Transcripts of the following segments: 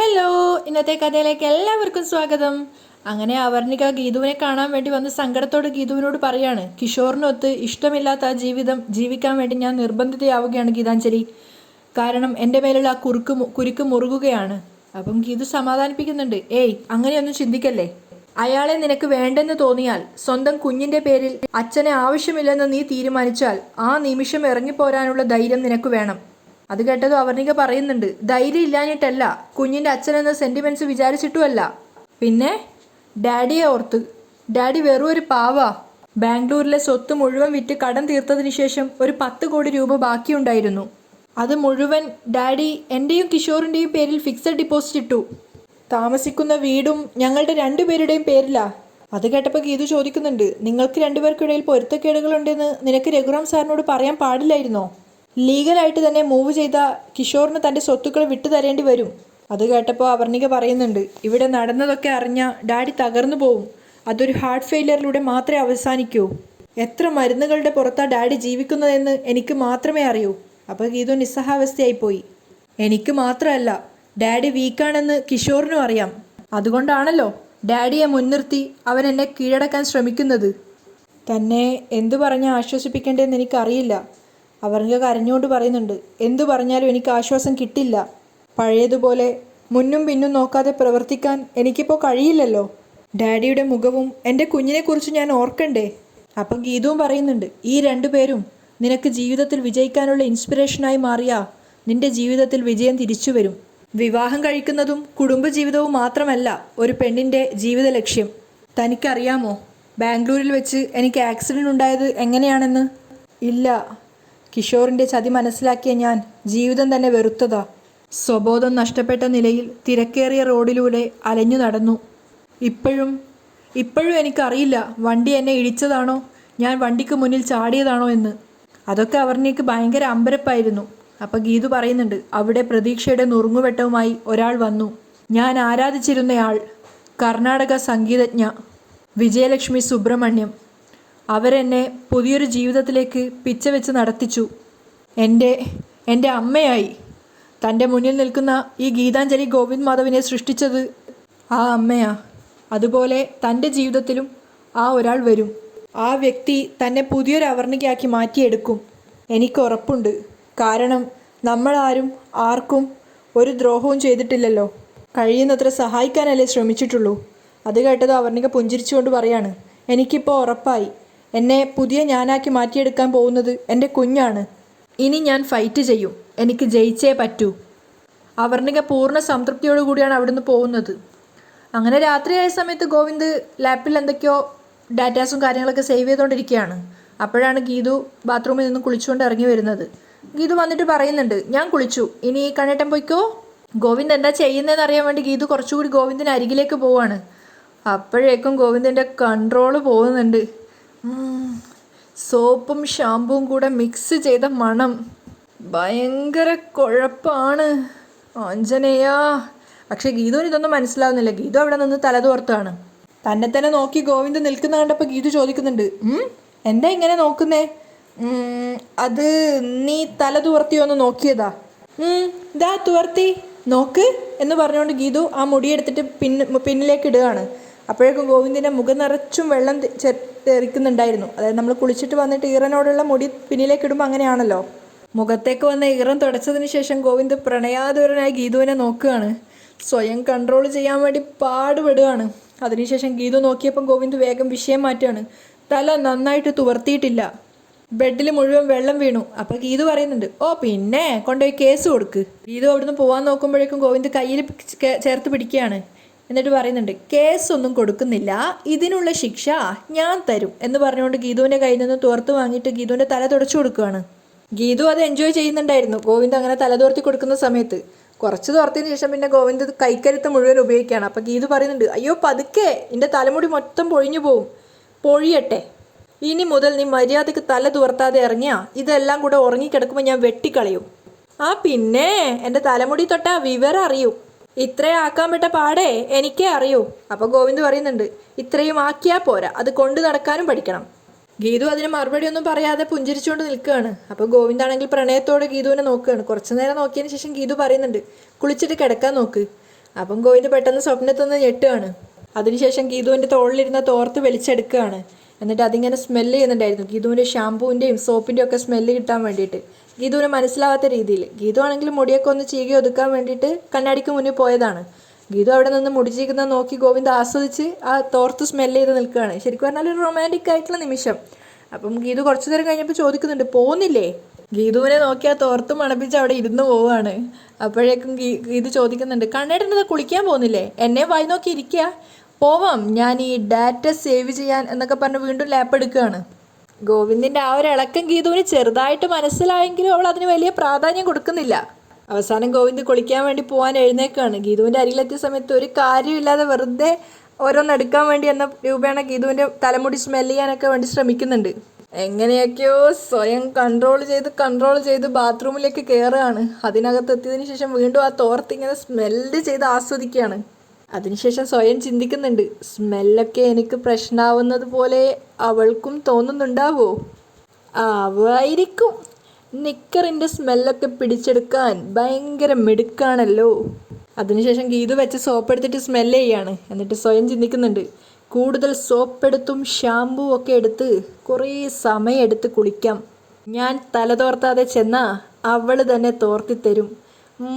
Hello, ഇന്നത്തെ കഥയിലേക്ക് എല്ലാവർക്കും സ്വാഗതം. അങ്ങനെ അവർണിക ഗീതുവിനെ കാണാൻ വേണ്ടി വന്ന് സങ്കടത്തോട് ഗീതുവിനോട് പറയാണ്, കിഷോറിനൊത്ത് ഇഷ്ടമില്ലാത്ത ആ ജീവിതം ജീവിക്കാൻ വേണ്ടി ഞാൻ നിർബന്ധിതയാവുകയാണ് ഗീതാഞ്ജലി. കാരണം എൻ്റെ മേലുള്ള ആ കുരുക്ക് മുറുകുകയാണ്. അപ്പം ഗീതു സമാധാനിപ്പിക്കുന്നുണ്ട്. ഏയ്, അങ്ങനെയൊന്നും ചിന്തിക്കല്ലേ. അയാളെ നിനക്ക് വേണ്ടെന്ന് തോന്നിയാൽ, സ്വന്തം കുഞ്ഞിൻ്റെ പേരിൽ അച്ഛനെ ആവശ്യമില്ലെന്ന് നീ തീരുമാനിച്ചാൽ, ആ നിമിഷം ഇറങ്ങിപ്പോരാനുള്ള ധൈര്യം നിനക്ക് വേണം. അത് കേട്ടതും അവർണിക പറയുന്നുണ്ട്, ധൈര്യം ഇല്ലാഞ്ഞിട്ടല്ല, കുഞ്ഞിൻ്റെ അച്ഛനെന്ന സെൻറ്റിമെൻറ്റ്സ് വിചാരിച്ചിട്ടുമല്ല. പിന്നെ ഡാഡിയെ ഓർത്ത്. ഡാഡി വെറും ഒരു പാവാ. ബാംഗ്ലൂരിലെ സ്വത്ത് മുഴുവൻ വിറ്റ് കടം തീർത്തതിന് ശേഷം ഒരു 10 കോടി രൂപ ബാക്കിയുണ്ടായിരുന്നു. അത് മുഴുവൻ ഡാഡി എൻ്റെയും കിഷോറിൻ്റെയും പേരിൽ ഫിക്സഡ് ഡിപ്പോസിറ്റ് ഇട്ടു. താമസിക്കുന്ന വീടും ഞങ്ങളുടെ രണ്ടുപേരുടെയും പേരിലാ. അത് കേട്ടപ്പോൾ ഗീതു ചോദിക്കുന്നുണ്ട്, നിങ്ങൾക്ക് രണ്ടുപേർക്കിടയിൽ പൊരുത്തക്കേടുകളുണ്ടെന്ന് നിനക്ക് രഘുറാം സാറിനോട് പറയാൻ പാടില്ലായിരുന്നോ? ലീഗലായിട്ട് തന്നെ മൂവ് ചെയ്ത കിഷോറിന് തൻ്റെ സ്വത്തുക്കൾ വിട്ടു തരേണ്ടി വരും. അത് കേട്ടപ്പോൾ അവർണിക പറയുന്നുണ്ട്, ഇവിടെ നടന്നതൊക്കെ അറിഞ്ഞ ഡാഡി തകർന്നു പോവും. അതൊരു ഹാർട്ട് ഫെയിലിയറിലൂടെ മാത്രമേ അവസാനിക്കൂ. എത്ര മരുന്നുകളുടെ പുറത്താണ് ഡാഡി ജീവിക്കുന്നതെന്ന് എനിക്ക് മാത്രമേ അറിയൂ. അപ്പോൾ ഗീതു നിസ്സഹാവസ്ഥയായിപ്പോയി. എനിക്ക് മാത്രമല്ല, ഡാഡി വീക്കാണെന്ന് കിഷോറിനും അറിയാം. അതുകൊണ്ടാണല്ലോ ഡാഡിയെ മുൻനിർത്തി അവൻ എന്നെ കീഴടക്കാൻ ശ്രമിക്കുന്നത്. തന്നെ എന്തു പറഞ്ഞ് ആശ്വസിപ്പിക്കേണ്ടതെന്ന് എനിക്കറിയില്ല. അവർണിക കരഞ്ഞുകൊണ്ട് പറയുന്നുണ്ട്, എന്തു പറഞ്ഞാലും എനിക്ക് ആശ്വാസം കിട്ടില്ല. പഴയതുപോലെ മുന്നും പിന്നും നോക്കാതെ പ്രവർത്തിക്കാൻ എനിക്കിപ്പോൾ കഴിയില്ലല്ലോ. ഡാഡിയുടെ മുഖവും എൻ്റെ കുഞ്ഞിനെക്കുറിച്ച് ഞാൻ ഓർക്കണ്ടേ? അപ്പം ഗീതവും പറയുന്നുണ്ട്, ഈ രണ്ടുപേരും നിനക്ക് ജീവിതത്തിൽ വിജയിക്കാനുള്ള ഇൻസ്പിറേഷനായി മാറിയാ നിന്റെ ജീവിതത്തിൽ വിജയം തിരിച്ചു വരും. വിവാഹം കഴിക്കുന്നതും കുടുംബജീവിതവും മാത്രമല്ല ഒരു പെണ്ണിൻ്റെ ജീവിത ലക്ഷ്യം. തനിക്കറിയാമോ ബാംഗ്ലൂരിൽ വെച്ച് എനിക്ക് ആക്സിഡൻ്റ് ഉണ്ടായത് എങ്ങനെയാണെന്ന്? ഇല്ല. കിഷോറിൻ്റെ ചതി മനസ്സിലാക്കിയ ഞാൻ ജീവിതം തന്നെ വെറുത്തതാ. സ്വബോധം നഷ്ടപ്പെട്ട നിലയിൽ തിരക്കേറിയ റോഡിലൂടെ അലഞ്ഞു നടന്നു. ഇപ്പോഴും എനിക്കറിയില്ല വണ്ടി എന്നെ ഇടിച്ചതാണോ ഞാൻ വണ്ടിക്ക് മുന്നിൽ ചാടിയതാണോ എന്ന്. അതൊക്കെ അവർണിക്ക് ഭയങ്കര അമ്പരപ്പായിരുന്നു. അപ്പോൾ ഗീതു പറയുന്നുണ്ട്, അവിടെ പ്രതീക്ഷയുടെ നുറുങ്ങുവെട്ടവുമായി ഒരാൾ വന്നു. ഞാൻ ആരാധിച്ചിരുന്നയാൾ, കർണാടക സംഗീതജ്ഞ വിജയലക്ഷ്മി സുബ്രഹ്മണ്യം. അവരെന്നെ പുതിയൊരു ജീവിതത്തിലേക്ക് പിച്ചവെച്ച് നടത്തിച്ചു. എൻ്റെ അമ്മയായി. തൻ്റെ മുന്നിൽ നിൽക്കുന്ന ഈ ഗീതാഞ്ജലി ഗോവിന്ദ് മാധവിനെ സൃഷ്ടിച്ചത് ആ അമ്മയാ. അതുപോലെ തൻ്റെ ജീവിതത്തിലും ആ ഒരാൾ വരും. ആ വ്യക്തി തന്നെ പുതിയൊരു അവർണികയാക്കി മാറ്റിയെടുക്കും. എനിക്കുറപ്പുണ്ട്. കാരണം നമ്മളാരും ആർക്കും ഒരു ദ്രോഹവും ചെയ്തിട്ടില്ലല്ലോ. കഴിയുന്നത്ര സഹായിക്കാനല്ലേ ശ്രമിച്ചിട്ടുള്ളൂ. അത് കേട്ടത് അവർണിക പുഞ്ചിരിച്ചുകൊണ്ട് പറയാണ്, എനിക്കിപ്പോൾ ഉറപ്പായി, എന്നെ പുതിയ ഞാനാക്കി മാറ്റിയെടുക്കാൻ പോകുന്നത് എൻ്റെ കുഞ്ഞാണ്. ഇനി ഞാൻ ഫൈറ്റ് ചെയ്യും. എനിക്ക് ജയിച്ചേ പറ്റൂ. അവർണിക പൂർണ്ണ സംതൃപ്തിയോടുകൂടിയാണ് അവിടുന്ന് പോകുന്നത്. അങ്ങനെ രാത്രിയായ സമയത്ത് ഗോവിന്ദ് ലാപ്പിൽ എന്തൊക്കെയോ ഡാറ്റാസും കാര്യങ്ങളൊക്കെ സേവ് ചെയ്തുകൊണ്ടിരിക്കുകയാണ്. അപ്പോഴാണ് ഗീതു ബാത്റൂമിൽ നിന്ന് കുളിച്ചുകൊണ്ട് ഇറങ്ങി വരുന്നത്. ഗീതു വന്നിട്ട് പറയുന്നുണ്ട്, ഞാൻ കുളിച്ചു, ഇനി കണ്ണേട്ടൻ പോയിക്കോ. ഗോവിന്ദ് എന്താ ചെയ്യുന്നതെന്ന് അറിയാൻ വേണ്ടി ഗീതു കുറച്ചുകൂടി ഗോവിന്ദിൻ്റെ അരികിലേക്ക് പോവാണ്. അപ്പോഴേക്കും ഗോവിന്ദിൻ്റെ കൺട്രോള് പോകുന്നുണ്ട്. സോപ്പും ഷാമ്പുവും കൂടെ മിക്സ് ചെയ്ത മണം ഭയങ്കര കുഴപ്പമാണ് ആഞ്ജനേയാ. പക്ഷെ ഗീതുവിന് ഇതൊന്നും മനസ്സിലാവുന്നില്ല. ഗീതു അവിടെ നിന്ന് തലതോർത്താണ്. തന്നെ തന്നെ നോക്കി ഗോവിന്ദ് നിൽക്കുന്ന കണ്ടപ്പോൾ ഗീതു ചോദിക്കുന്നുണ്ട്, എന്താ ഇങ്ങനെ നോക്കുന്നേ? അത് നീ തല തുവർത്തിയോ എന്ന് നോക്കിയതാ? ഇതാ തുവർത്തി നോക്ക് എന്ന് പറഞ്ഞുകൊണ്ട് ഗീതു ആ മുടിയെടുത്തിട്ട് പിന്നിലേക്ക് ഇടുകയാണ്. അപ്പോഴേക്കും ഗോവിന്ദിൻ്റെ മുഖം നിറച്ചും വെള്ളം തെറിക്കുന്നുണ്ടായിരുന്നു. അതായത് നമ്മൾ കുളിച്ചിട്ട് വന്നിട്ട് ഈറനോടുള്ള മുടി പിന്നിലേക്ക് ഇടുമ്പോൾ അങ്ങനെയാണല്ലോ. മുഖത്തേക്ക് വന്ന ഈറൻ തുടച്ചതിന് ശേഷം ഗോവിന്ദ് പ്രണയാതുരനായി ഗീതുവിനെ നോക്കുകയാണ്. സ്വയം കൺട്രോൾ ചെയ്യാൻ വേണ്ടി പാടുപെടുകയാണ്. അതിനുശേഷം ഗീതു നോക്കിയപ്പം ഗോവിന്ദ് വേഗം വിഷയം മാറ്റുകയാണ്. തല നന്നായിട്ട് തുവർത്തിയിട്ടില്ല, ബെഡിൽ മുഴുവൻ വെള്ളം വീണു. അപ്പോൾ ഗീതു പറയുന്നുണ്ട്, ഓ പിന്നെ കൊണ്ടുപോയി കേസ് കൊടുക്ക്. ഗീതു അവിടുന്ന് പോകാൻ നോക്കുമ്പോഴേക്കും ഗോവിന്ദ് കയ്യിൽ ചേർത്ത് പിടിക്കുകയാണ്. എന്നിട്ട് പറയുന്നുണ്ട്, കേസൊന്നും കൊടുക്കുന്നില്ല, ഇതിനുള്ള ശിക്ഷ ഞാൻ തരും എന്ന് പറഞ്ഞുകൊണ്ട് ഗീതുവിൻ്റെ കയ്യിൽ നിന്ന് തുറത്ത് വാങ്ങിയിട്ട് ഗീതുവിൻ്റെ തല തുടച്ചു കൊടുക്കുകയാണ്. ഗീതു അത് എൻജോയ് ചെയ്യുന്നുണ്ടായിരുന്നു. ഗോവിന്ദ് അങ്ങനെ തല തോർത്തി കൊടുക്കുന്ന സമയത്ത് കുറച്ച് തോർത്തിയതിന് ശേഷം പിന്നെ ഗോവിന്ദ് കൈക്കരുത്ത് മുഴുവൻ ഉപയോഗിക്കുകയാണ്. അപ്പോൾ ഗീതു പറയുന്നുണ്ട്, അയ്യോ പതുക്കെ, എൻ്റെ തലമുടി മൊത്തം പൊഴിഞ്ഞു പോവും. പൊഴിയട്ടെ, ഇനി മുതൽ നീ മര്യാദയ്ക്ക് തല തുവർത്താതെ ഇറങ്ങിയാ ഇതെല്ലാം കൂടെ ഉറങ്ങിക്കിടക്കുമ്പോൾ ഞാൻ വെട്ടിക്കളയും. ആ പിന്നെ എൻ്റെ തലമുടി തൊട്ടാ വിവരം അറിയൂ. ഇത്രയും ആക്കാൻ വിട്ട പാടേ എനിക്കേ അറിയൂ. അപ്പോൾ ഗോവിന്ദ് പറയുന്നുണ്ട്, ഇത്രയും ആക്കിയാൽ പോരാ, അത് കൊണ്ടു നടക്കാനും പഠിക്കണം. ഗീതു അതിന് മറുപടി ഒന്നും പറയാതെ പുഞ്ചിരിച്ചുകൊണ്ട് നിൽക്കുകയാണ്. അപ്പോൾ ഗോവിന്ദാണെങ്കിൽ പ്രണയത്തോടെ ഗീതുവിനെ നോക്കുകയാണ്. കുറച്ചു നേരം നോക്കിയതിന് ശേഷം ഗീതു പറയുന്നുണ്ട്, കുളിച്ചിട്ട് കിടക്കാൻ നോക്ക്. അപ്പം ഗോവിന്ദ് പെട്ടെന്ന് സ്വപ്നത്തൊന്ന് ഞെട്ടുകയാണ്. അതിനുശേഷം ഗീതുവിൻ്റെ തോളിലിരുന്ന തോർത്ത് വലിച്ചെടുക്കുകയാണ്. എന്നിട്ട് അതിങ്ങനെ സ്മെല്ല് ചെയ്യുന്നുണ്ടായിരുന്നു, ഗീതുവിൻ്റെ ഷാമ്പൂവിൻ്റെയും സോപ്പിൻ്റെയും ഒക്കെ സ്മെല്ല് കിട്ടാൻ വേണ്ടിയിട്ട്. ഗീതുവിന് മനസ്സിലാവാത്ത രീതിയിൽ. ഗീതു ആണെങ്കിൽ മുടിയൊക്കെ ഒന്ന് ചീകി ഒതുക്കാൻ വേണ്ടിയിട്ട് കണ്ണാടിക്ക് മുന്നിൽ പോയതാണ്. ഗീതു അവിടെ നിന്ന് മുടി ചീകുന്നത് നോക്കി ഗോവിന്ദ് ആസ്വദിച്ച് ആ തോർത്ത് സ്മെല്ല് ചെയ്ത് നിൽക്കുകയാണ്. ശരിക്കും പറഞ്ഞാൽ ഒരു റൊമാൻറ്റിക് ആയിട്ടുള്ള നിമിഷം. അപ്പം ഗീതു കുറച്ചു നേരം കഴിഞ്ഞപ്പോൾ ചോദിക്കുന്നുണ്ട്, പോകുന്നില്ലേ? ഗീതുവിനെ നോക്കി ആ തോർത്ത് മണപ്പിച്ച് അവിടെ ഇരുന്ന് പോവുകയാണ്. അപ്പോഴേക്കും ഗീതു ചോദിക്കുന്നുണ്ട്, കണ്ണേട്ടനത് കുളിക്കാൻ പോകുന്നില്ലേ? എന്നെ വായി നോക്കി ഇരിക്കുക. പോവാം, ഞാൻ ഈ ഡാറ്റ സേവ് ചെയ്യാൻ എന്നൊക്കെ പറഞ്ഞ് വീണ്ടും ലാപ്പ് എടുക്കുകയാണ്. ഗോവിന്ദിൻ്റെ ആ ഒരു ഇളക്കം ഗീതുവിന് ചെറുതായിട്ട് മനസ്സിലായെങ്കിലും അവൾ അതിന് വലിയ പ്രാധാന്യം കൊടുക്കുന്നില്ല. അവസാനം ഗോവിന്ദ് കുളിക്കാൻ വേണ്ടി പോകാൻ എഴുന്നേക്കാണ്. ഗീതുവിൻ്റെ അരികിലെത്തിയ സമയത്ത് ഒരു കാര്യമില്ലാതെ വെറുതെ ഓരോന്നെടുക്കാൻ വേണ്ടി എന്ന രൂപേണ ഗീതുവിൻ്റെ തലമുടി സ്മെല്ല് ചെയ്യാനൊക്കെ വേണ്ടി ശ്രമിക്കുന്നുണ്ട്. എങ്ങനെയൊക്കെയോ സ്വയം കൺട്രോൾ ചെയ്ത് ബാത്റൂമിലേക്ക് കയറുകയാണ്. അതിനകത്ത് എത്തിയതിനു ശേഷം വീണ്ടും ആ തോർത്ത് ഇങ്ങനെ സ്മെല്ല് ചെയ്ത് ആസ്വദിക്കുകയാണ്. അതിനുശേഷം സ്വയം ചിന്തിക്കുന്നുണ്ട്, സ്മെല്ലൊക്കെ എനിക്ക് പ്രശ്നമാവുന്നത് പോലെ അവൾക്കും തോന്നുന്നുണ്ടാവോ? ആവായിരിക്കും. നിക്കറിൻ്റെ സ്മെല്ലൊക്കെ പിടിച്ചെടുക്കാൻ ഭയങ്കര മിടുക്കാണല്ലോ. അതിനുശേഷം ഗീതു വെച്ച് സോപ്പ് എടുത്തിട്ട് സ്മെല്ല് ചെയ്യാണ്. എന്നിട്ട് സ്വയം ചിന്തിക്കുന്നുണ്ട്, കൂടുതൽ സോപ്പെടുത്തും ഷാമ്പൂ ഒക്കെ എടുത്ത് കുറേ സമയം എടുത്ത് കുളിക്കാം. ഞാൻ തല തോർത്താതെ ചെന്നാൽ അവൾ തന്നെ തോർത്തിത്തരും.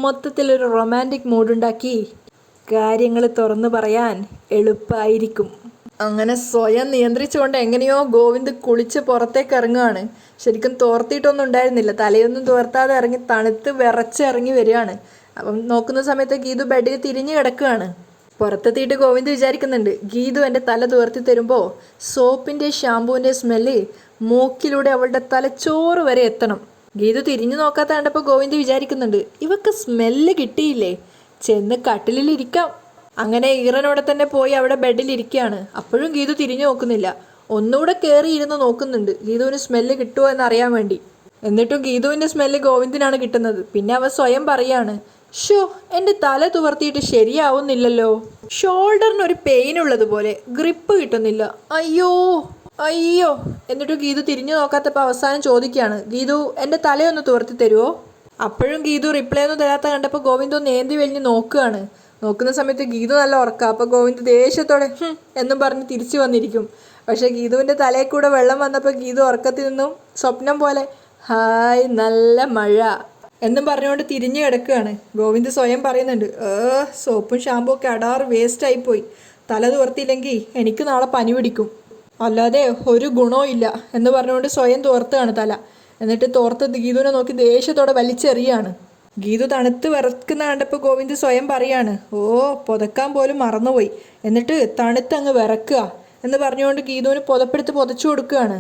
മൊത്തത്തിലൊരു റൊമാൻറ്റിക് മൂഡുണ്ടാക്കി കാര്യങ്ങൾ തുറന്നു പറയാൻ എളുപ്പമായിരിക്കും. അങ്ങനെ സ്വയം നിയന്ത്രിച്ചുകൊണ്ട് എങ്ങനെയോ ഗോവിന്ദ് കുളിച്ച് പുറത്തേക്ക് ഇറങ്ങുകയാണ്. ശരിക്കും തോർത്തിയിട്ടൊന്നും ഉണ്ടായിരുന്നില്ല, തലയൊന്നും തോർത്താതെ ഇറങ്ങി തണുത്ത് വിറച്ചിറങ്ങി വരികയാണ്. അപ്പം നോക്കുന്ന സമയത്ത് ഗീതു ബെഡിൽ തിരിഞ്ഞു കിടക്കുകയാണ്. പുറത്തെത്തിയിട്ട് ഗോവിന്ദ് വിചാരിക്കുന്നുണ്ട്, ഗീതു എൻ്റെ തല തോർത്തി തരുമ്പോൾ സോപ്പിൻ്റെ ഷാമ്പൂവിൻ്റെ സ്മെല്ല് മൂക്കിലൂടെ അവളുടെ തലച്ചോറ് വരെ എത്തണം. ഗീതു തിരിഞ്ഞു നോക്കാത്ത കണ്ടപ്പോൾ ഗോവിന്ദ് വിചാരിക്കുന്നുണ്ട്, ഇവക്ക് സ്മെല്ല് കിട്ടിയില്ലേ, ചെന്ന് കട്ടിലിരിക്കാം. അങ്ങനെ ഈറനോടെ തന്നെ പോയി അവിടെ ബെഡിലിരിക്കുകയാണ്. അപ്പോഴും ഗീതു തിരിഞ്ഞു നോക്കുന്നില്ല. ഒന്നുകൂടെ കയറിയിരുന്ന് നോക്കുന്നുണ്ട് ഗീതുവിന് സ്മെല്ല് കിട്ടുമോ എന്നറിയാൻ വേണ്ടി. എന്നിട്ടും ഗീതുവിൻ്റെ സ്മെല്ല് ഗോവിന്ദിനാണ് കിട്ടുന്നത്. പിന്നെ അവ സ്വയം പറയാണ്, ഷോ എൻ്റെ തല തുവർത്തിയിട്ട് ശരിയാവുന്നില്ലല്ലോ, ഷോൾഡറിനൊരു പെയിൻ ഉള്ളതുപോലെ, ഗ്രിപ്പ് കിട്ടുന്നില്ല, അയ്യോ അയ്യോ. എന്നിട്ട് ഗീതു തിരിഞ്ഞു നോക്കാത്തപ്പോൾ അവസാനം ചോദിക്കുകയാണ്, ഗീതു എൻ്റെ തലയൊന്ന് തുവർത്തി തരുമോ? അപ്പോഴും ഗീതു റിപ്ലൈ ഒന്നും തരാത്ത കണ്ടപ്പോൾ ഗോവിന്ദ് ഒന്ന് ഏന്തി വലിഞ്ഞ് നോക്കുകയാണ്. നോക്കുന്ന സമയത്ത് ഗീതു നല്ല ഉറക്കുക. അപ്പോൾ ഗോവിന്ദ് ദേഷ്യത്തോടെ എന്നും പറഞ്ഞ് തിരിച്ചു വന്നിരിക്കും. പക്ഷേ ഗീതുവിൻ്റെ തലയിൽ കൂടെ വെള്ളം വന്നപ്പോൾ ഗീതു ഉറക്കത്തിൽ നിന്നും സ്വപ്നം പോലെ ഹായ് നല്ല മഴ എന്നും പറഞ്ഞുകൊണ്ട് തിരിഞ്ഞു കിടക്കുകയാണ്. ഗോവിന്ദ് സ്വയം പറയുന്നുണ്ട്, സോപ്പും ഷാമ്പും ഒക്കെ അടാറ് വേസ്റ്റായിപ്പോയി, തല തുവർത്തിയില്ലെങ്കിൽ എനിക്ക് നാളെ പനി പിടിക്കും, അല്ലാതെ ഒരു ഗുണവും ഇല്ല എന്ന് പറഞ്ഞുകൊണ്ട് സ്വയം തോർത്തുകയാണ് തല. എന്നിട്ട് തോർത്ത് ഗീതുവിനെ നോക്കി ദേഷ്യത്തോടെ വലിച്ചെറിയാണ്. ഗീതു തണുത്ത് വിറക്കുന്ന കണ്ടപ്പോൾ ഗോവിന്ദ് സ്വയം പറയാണ്, പുതക്കാൻ പോലും മറന്നുപോയി, എന്നിട്ട് തണുത്തങ്ങ് വിറക്കുക എന്ന് പറഞ്ഞുകൊണ്ട് ഗീതുവിന് പുതപ്പെടുത്ത് പുതച്ചു കൊടുക്കുകയാണ്.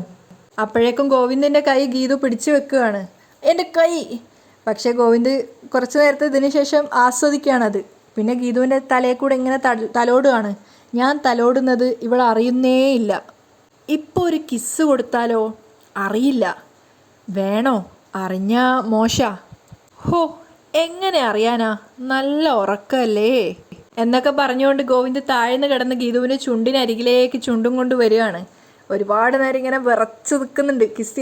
അപ്പോഴേക്കും ഗോവിന്ദിൻ്റെ കൈ ഗീതു പിടിച്ചു വെക്കുകയാണ്, എൻ്റെ കൈ. പക്ഷേ ഗോവിന്ദ് കുറച്ച് നേരത്തെ ഇതിന് ശേഷം ആസ്വദിക്കുകയാണത്. പിന്നെ ഗീതുവിൻ്റെ തലയിൽ കൂടെ ഇങ്ങനെ തലോടുകയാണ്. ഞാൻ തലോടുന്നത് ഇവൾ അറിയുന്നേയില്ല. ഇപ്പോൾ ഒരു കിസ് കൊടുത്താലോ? അറിയില്ല. വേണോ? അറിഞ്ഞാ മോശ. ഹോ, എങ്ങനെ അറിയാനാ, നല്ല ഉറക്കല്ലേ എന്നൊക്കെ പറഞ്ഞുകൊണ്ട് ഗോവിന്ദ് താഴ്ന്നു കിടന്ന് ഗീതുവിൻ്റെ ചുണ്ടിനരികിലേക്ക് ചുണ്ടും കൊണ്ട് വരികയാണ്. ഒരുപാട് നേരം ഇങ്ങനെ വിറച്ച് നിൽക്കുന്നുണ്ട്, കിസ്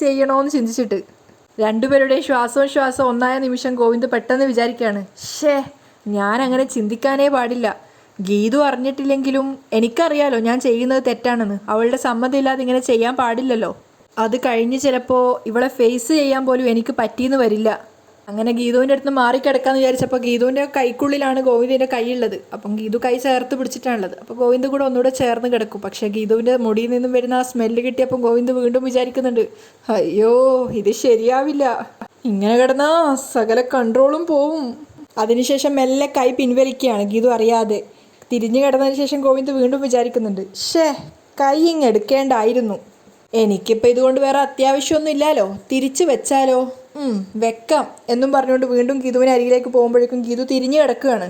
ചെയ്യണോ എന്ന് ചിന്തിച്ചിട്ട്. രണ്ടുപേരുടെയും ശ്വാസവും ഒന്നായ നിമിഷം ഗോവിന്ദ് പെട്ടെന്ന് വിചാരിക്കുകയാണ്, ഞാൻ അങ്ങനെ ചിന്തിക്കാനേ പാടില്ല. ഗീതു അറിഞ്ഞിട്ടില്ലെങ്കിലും എനിക്കറിയാലോ ഞാൻ ചെയ്യുന്നത് തെറ്റാണെന്ന്. അവളുടെ സമ്മതമില്ലാതെ ഇങ്ങനെ ചെയ്യാൻ പാടില്ലല്ലോ. അത് കഴിഞ്ഞ് ചിലപ്പോൾ ഇവളെ ഫേസ് ചെയ്യാൻ പോലും എനിക്ക് പറ്റിയെന്ന് വരില്ല. അങ്ങനെ ഗീതുവിൻ്റെ അടുത്ത് മാറിക്കിടക്കാമെന്ന് വിചാരിച്ചപ്പോൾ ഗീതുവിൻ്റെ കൈക്കുള്ളിലാണ് ഗോവിന്ദിൻ്റെ കൈയുള്ളത്. അപ്പം ഗീതു കൈ ചേർത്ത് പിടിച്ചിട്ടാണുള്ളത്. അപ്പോൾ ഗോവിന്ദ് കൂടെ ഒന്നുകൂടെ ചേർന്ന് കിടക്കും. പക്ഷേ ഗീതുവിൻ്റെ മുടിയിൽ നിന്നും വരുന്ന ആ സ്മെല്ല് കിട്ടിയപ്പോൾ ഗോവിന്ദ് വീണ്ടും വിചാരിക്കുന്നുണ്ട്, അയ്യോ ഇത് ശരിയാവില്ല, ഇങ്ങനെ കിടന്നാ സകല കൺട്രോളും പോവും. അതിനുശേഷം മെല്ലെ കൈ പിൻവലിക്കുകയാണ് ഗീതു അറിയാതെ. തിരിഞ്ഞു കിടന്നതിന് ശേഷം ഗോവിന്ദ് വീണ്ടും വിചാരിക്കുന്നുണ്ട്, കൈ എടുക്കേണ്ടായിരുന്നു. എനിക്കിപ്പോൾ ഇതുകൊണ്ട് വേറെ അത്യാവശ്യമൊന്നും ഇല്ലല്ലോ, തിരിച്ചു വെച്ചാലോ? വെക്കാം എന്നും പറഞ്ഞുകൊണ്ട് വീണ്ടും ഗീതുവിന് അരികിലേക്ക് പോകുമ്പോഴേക്കും ഗീതു തിരിഞ്ഞു കിടക്കുകയാണ്.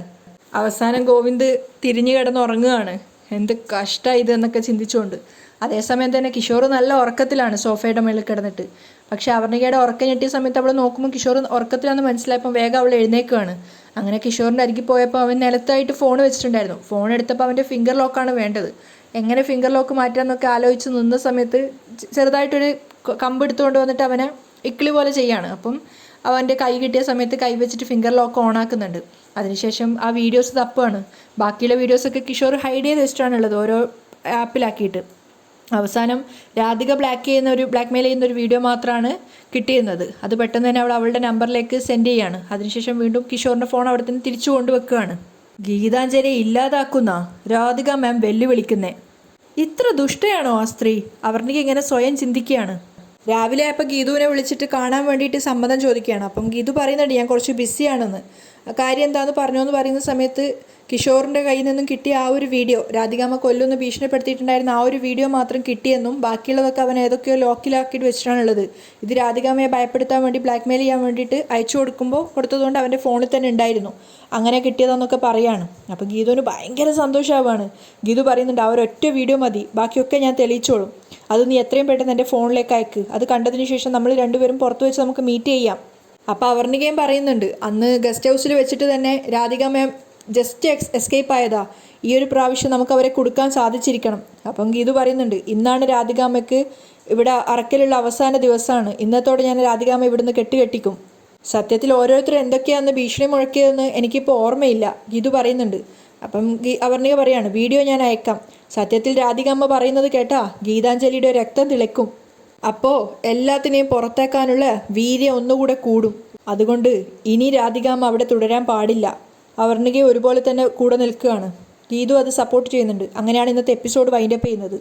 അവസാനം ഗോവിന്ദ് തിരിഞ്ഞു കിടന്നുറങ്ങുകയാണ്. എന്ത് കഷ്ടമാണ് ഇത് എന്നൊക്കെ ചിന്തിച്ചുകൊണ്ട്. അതേസമയം തന്നെ കിഷോർ നല്ല ഉറക്കത്തിലാണ് സോഫയുടെ മേളിൽ കിടന്നിട്ട്. പക്ഷെ അവർണികയുടെ ഉറക്കം ഞെട്ടിയ സമയത്ത് അവൾ നോക്കുമ്പോൾ കിഷോർ ഉറക്കത്തിലാണെന്ന് മനസ്സിലായപ്പോൾ വേഗം അവൾ എഴുന്നേക്കുകയാണ്. അങ്ങനെ കിഷോറിൻ്റെ അരികിൽ പോയപ്പോൾ അവൻ നിലത്തായിട്ട് ഫോൺ വെച്ചിട്ടുണ്ടായിരുന്നു. ഫോൺ എടുത്തപ്പോൾ അവൻ്റെ ഫിംഗർ ലോക്കാണ് വേണ്ടത്. എങ്ങനെ ഫിംഗർ ലോക്ക് മാറ്റാമെന്നൊക്കെ ആലോചിച്ച് നിന്ന സമയത്ത് ചെറുതായിട്ടൊരു കമ്പ് എടുത്തുകൊണ്ട് വന്നിട്ട് അവനെ ഇക്കിളി പോലെ ചെയ്യാണ്. അപ്പം അവൻ്റെ കൈ കിട്ടിയ സമയത്ത് കൈ വെച്ചിട്ട് ഫിംഗർ ലോക്ക് ഓൺ ആക്കുന്നുണ്ട്. അതിനുശേഷം ആ വീഡിയോസ് തപ്പുകയാണ്. ബാക്കിയുള്ള വീഡിയോസൊക്കെ കിഷോർ ഹൈഡ് ചെയ്ത് വെച്ചിട്ടാണുള്ളത്, ഓരോ ആപ്പിലാക്കിയിട്ട്. അവസാനം രാധിക ബ്ലാക്ക്മെയിൽ ചെയ്യുന്ന ഒരു വീഡിയോ മാത്രമാണ് കിട്ടിയിരുന്നത്. അത് പെട്ടെന്ന് തന്നെ അവളുടെ നമ്പറിലേക്ക് സെൻഡ് ചെയ്യാണ്. അതിനുശേഷം വീണ്ടും കിഷോറിൻ്റെ ഫോൺ അവിടെ നിന്ന് തിരിച്ചു കൊണ്ടുവെക്കുകയാണ്. ഗീതാഞ്ജലിയെ ഇല്ലാതാക്കുന്ന രാധിക മാം വെല്ലുവിളിക്കുന്നേ. ഇത്ര ദുഷ്ടയാണോ ആ സ്ത്രീ? അവർണിക ഇങ്ങനെ സ്വയം ചിന്തിക്കുകയാണ്. രാവിലെ ആയപ്പോൾ ഗീതുവിനെ വിളിച്ചിട്ട് കാണാൻ വേണ്ടിയിട്ട് സമ്മതം ചോദിക്കുകയാണ്. അപ്പം ഗീതു പറയുന്നുണ്ട് ഞാൻ കുറച്ച് ബിസിയാണെന്ന്. കാര്യം എന്താണെന്ന് പറഞ്ഞോന്ന് പറയുന്ന സമയത്ത് കിഷോറിൻ്റെ കയ്യിൽ നിന്നും കിട്ടിയ ആ ഒരു വീഡിയോ, രാധികാമ്മ കൊല്ലൊന്ന് ഭീഷണിപ്പെടുത്തിയിട്ടുണ്ടായിരുന്ന ആ ഒരു വീഡിയോ മാത്രം കിട്ടിയെന്നും ബാക്കിയുള്ളതൊക്കെ അവൻ ഏതൊക്കെയോ ലോക്കിലാക്കിയിട്ട് വെച്ചിട്ടാണുള്ളത്. ഇത് രാധികാമ്മയെ ഭയപ്പെടുത്താൻ വേണ്ടി ബ്ലാക്ക്മെയിൽ ചെയ്യാൻ വേണ്ടിയിട്ട് അയച്ചു കൊടുത്തതുകൊണ്ട് അവൻ്റെ ഫോണിൽ തന്നെ ഉണ്ടായിരുന്നു, അങ്ങനെ കിട്ടിയതെന്നൊക്കെ പറയാണ്. അപ്പോൾ ഗീതുവിന് ഭയങ്കര സന്തോഷമാവാണ്. ഗീതു പറയുന്നുണ്ട് ആ ഒരൊറ്റ വീഡിയോ മതി, ബാക്കിയൊക്കെ ഞാൻ തെളിയിച്ചോളും, അത് നീ എത്രയും പെട്ടെന്ന് എൻ്റെ ഫോണിലേക്ക് അയക്ക്, അത് കണ്ടതിന് ശേഷം നമ്മൾ രണ്ടുപേരും പുറത്ത് വെച്ച് നമുക്ക് മീറ്റ് ചെയ്യാം. അപ്പോൾ അവർണികയും പറയുന്നുണ്ട് അന്ന് ഗസ്റ്റ് ഹൗസിൽ വെച്ചിട്ട് തന്നെ രാധിക മാം ജസ്റ്റ് എസ്കേപ്പ് ആയതാ, ഈ ഒരു പ്രാവശ്യം നമുക്ക് അവരെ കൊടുക്കാൻ സാധിച്ചിരിക്കണം. അപ്പം ഗീതു പറയുന്നുണ്ട് ഇന്നാണ് രാധികാമ്മയ്ക്ക് ഇവിടെ അറക്കലുള്ള അവസാന ദിവസമാണ്, ഇന്നത്തോടെ ഞാൻ രാധികാമ്മ ഇവിടുന്ന് കെട്ടിക്കും. സത്യത്തിൽ ഓരോരുത്തരും എന്തൊക്കെയാണെന്ന് ഭീഷണി മുഴക്കിയതെന്ന് എനിക്കിപ്പോൾ ഓർമ്മയില്ല, ഗീതു പറയുന്നുണ്ട്. അപ്പം അവർണിക പറയാണ് വീഡിയോ ഞാൻ അയക്കാം, സത്യത്തിൽ രാധികാമ്മ പറയുന്നത് കേട്ടാ ഗീതാഞ്ജലിയുടെ രക്തം തിളക്കും, അപ്പോൾ എല്ലാത്തിനെയും പുറത്തേക്കാനുള്ള വീര്യം ഒന്നുകൂടെ കൂടും, അതുകൊണ്ട് ഇനി രാധികാമ്മ അവിടെ തുടരാൻ പാടില്ല. അവർണിക ഒരുപോലെ തന്നെ കൂടെ നിൽക്കുകയാണ്. ഗീതു അത് സപ്പോർട്ട് ചെയ്യുന്നുണ്ട്. അങ്ങനെയാണ് ഇന്നത്തെ എപ്പിസോഡ് വൈൻഡപ്പ് ചെയ്യുന്നത്.